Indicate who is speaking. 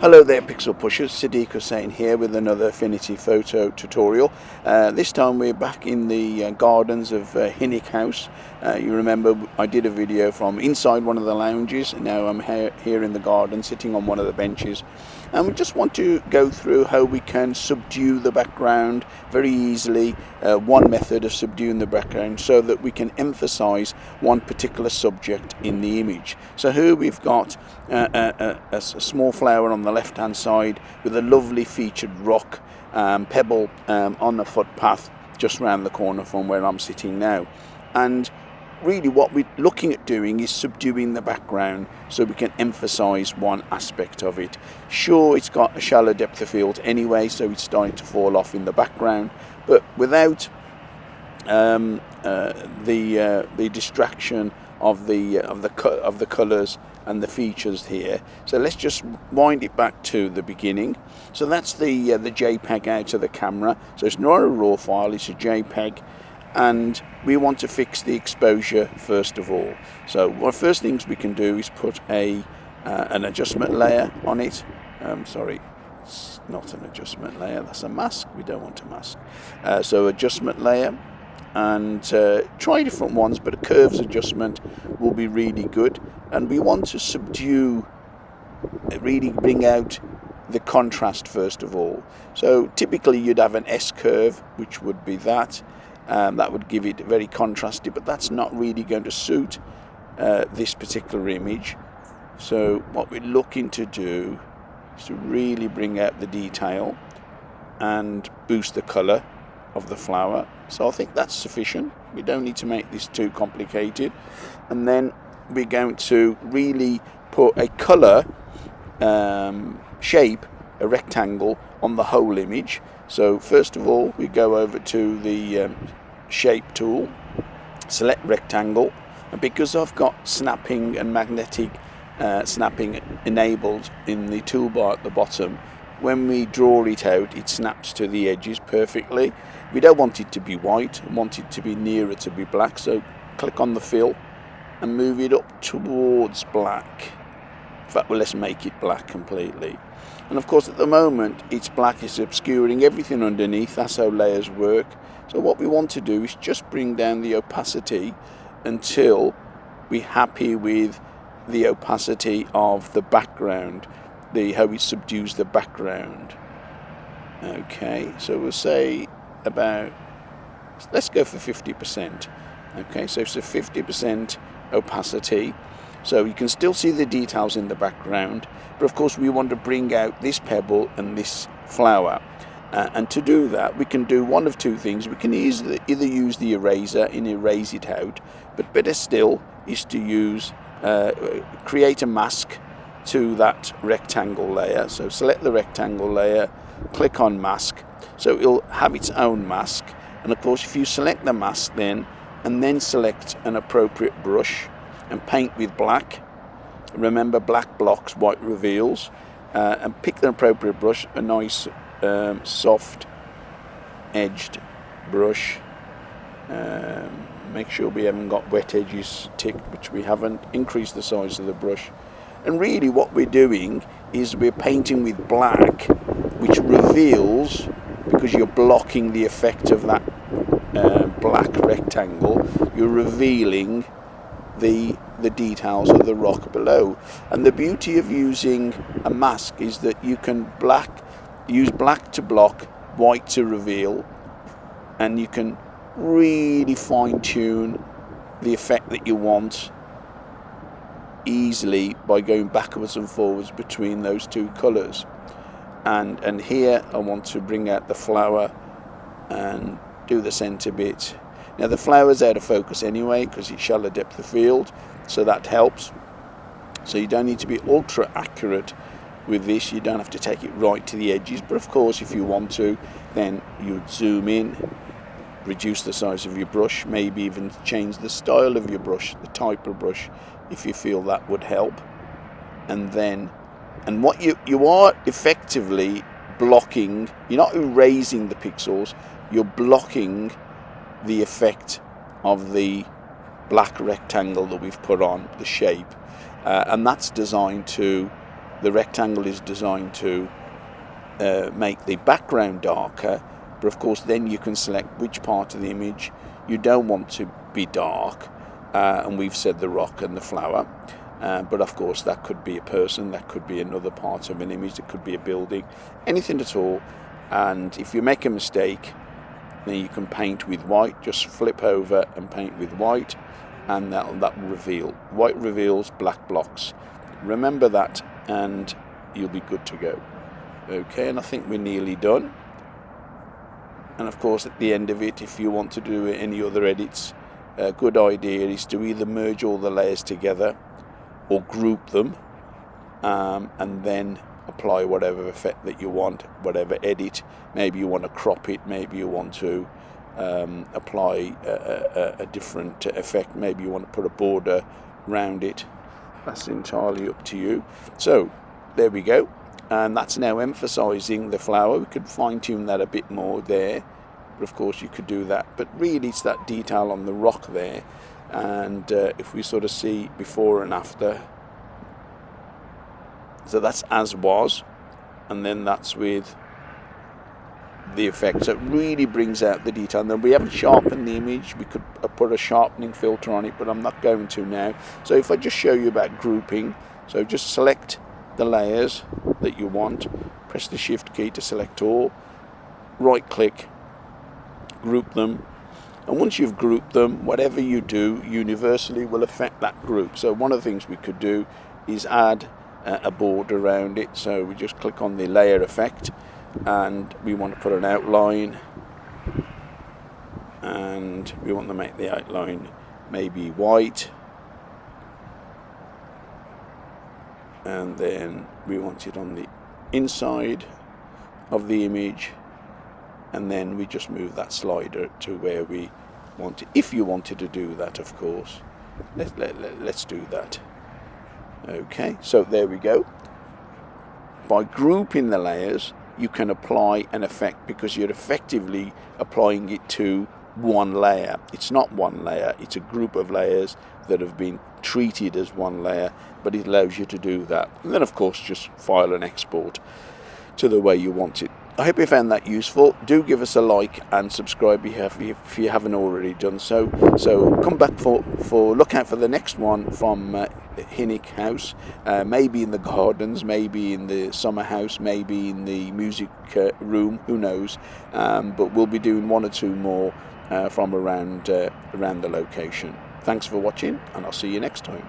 Speaker 1: Hello there Pixel Pushers, Sadiq Hussain here with another Affinity photo tutorial. This time we're back in the gardens of Hinnick House. You remember I did a video from inside one of the lounges, and now I'm here in the garden sitting on one of the benches, and we just want to go through how we can subdue the background very easily. One method of subduing the background so that we can emphasize one particular subject in the image. So here we've got a small flower on the left hand side with a lovely featured rock pebble on the footpath just round the corner from where I'm sitting now. And really what we're looking at doing is subduing the background so we can emphasize one aspect of it. Sure, it's got a shallow depth of field anyway, so it's starting to fall off in the background, but without the distraction of the colors and the features here. So let's just wind it back to the beginning. So that's the JPEG out of the camera. So it's not a RAW file, it's a JPEG, and we want to fix the exposure first of all. So one of the first things we can do is put an adjustment layer on it. Sorry, it's not an adjustment layer, that's a mask. We don't want a mask. So adjustment layer, and try different ones, but a curves adjustment will be really good. And we want to subdue, really bring out the contrast first of all. So typically you'd have an S curve, which would be that would give it very contrasty, but that's not really going to suit this particular image. So what we're looking to do is to really bring out the detail and boost the color of the flower. So I think that's sufficient. We don't need to make this too complicated. And then we're going to really put a color shape, a rectangle, on the whole image. So first of all, we go over to the shape tool, select rectangle, and because I've got snapping and magnetic snapping enabled in the toolbar at the bottom, when we draw it out, it snaps to the edges perfectly. We don't want it to be white, we want it to be nearer to be black, so click on the fill and move it up towards black. In fact, well, let's make it black completely. And of course at the moment it's black, it's obscuring everything underneath. That's how layers work. So what we want to do is just bring down the opacity until we're happy with the opacity of the background, how it subdues the background. Okay, so we'll say about, let's go for 50%. Okay, so it's a 50% opacity, so you can still see the details in the background, but of course we want to bring out this pebble and this flower, and to do that we can do one of two things. We can either use the eraser and erase it out, but better still is to use create a mask to that rectangle layer. So select the rectangle layer, click on mask, so it'll have its own mask. And of course if you select the mask then, and then select an appropriate brush and paint with black, remember black blocks, white reveals, and pick the appropriate brush, a nice soft edged brush. Make sure we haven't got wet edges ticked, which we haven't. Increase the size of the brush. And really what we're doing is we're painting with black, which reveals, because you're blocking the effect of that black rectangle, you're revealing the details of the rock below. And the beauty of using a mask is that you can use black to block, white to reveal, and you can really fine-tune the effect that you want easily by going backwards and forwards between those two colors. And here I want to bring out the flower and do the center bit. Now the flower's out of focus anyway because it's shallow depth of field, so that helps. So you don't need to be ultra accurate with this. You don't have to take it right to the edges, but of course if you want to, then you zoom in, reduce the size of your brush, maybe even change the style of your brush, the type of brush, if you feel that would help. And what you are effectively blocking, you're not erasing the pixels, you're blocking the effect of the black rectangle that we've put on the shape, and that's designed to the rectangle is designed to make the background darker, but of course then you can select which part of the image you don't want to be dark, and we've said the rock and the flower, but of course that could be a person, that could be another part of an image, it could be a building, anything at all. And if you make a mistake, then you can paint with white, just flip over and paint with white, and that will reveal. White reveals, black blocks. Remember that and you'll be good to go. Okay, and I think we're nearly done. And of course at the end of it, if you want to do any other edits, a good idea is to either merge all the layers together or group them, and then apply whatever effect that you want, whatever edit. Maybe you want to crop it, maybe you want to apply a different effect, maybe you want to put a border around it. That's entirely up to you. So there we go. And that's now emphasizing the flower. We could fine-tune that a bit more there, but of course you could do that. But really it's that detail on the rock there. And if we sort of see before and after, so that's as was, and then that's with the effect. So it really brings out the detail. And then we haven't sharpened the image. We could put a sharpening filter on it, but I'm not going to now. So if I just show you about grouping, so just select the layers that you want, press the shift key to select all, right click, group them, and once you've grouped them, whatever you do universally will affect that group. So one of the things we could do is add a border around it. So we just click on the layer effect and we want to put an outline, and we want to make the outline maybe white, and then we want it on the inside of the image, and then we just move that slider to where we want it. If you wanted to do that, of course, let's do that. Okay, so there we go. By grouping the layers, you can apply an effect because you're effectively applying it to one layer. It's not one layer, it's a group of layers that have been treated as one layer, but it allows you to do that. And then of course just file and export to the way you want it. I hope you found that useful. Do give us a like and subscribe if you haven't already done so. So come back for look out for the next one from Hinnick House, maybe in the gardens, maybe in the summer house, maybe in the music room, who knows, but we'll be doing one or two more from around the location. Thanks for watching, and I'll see you next time.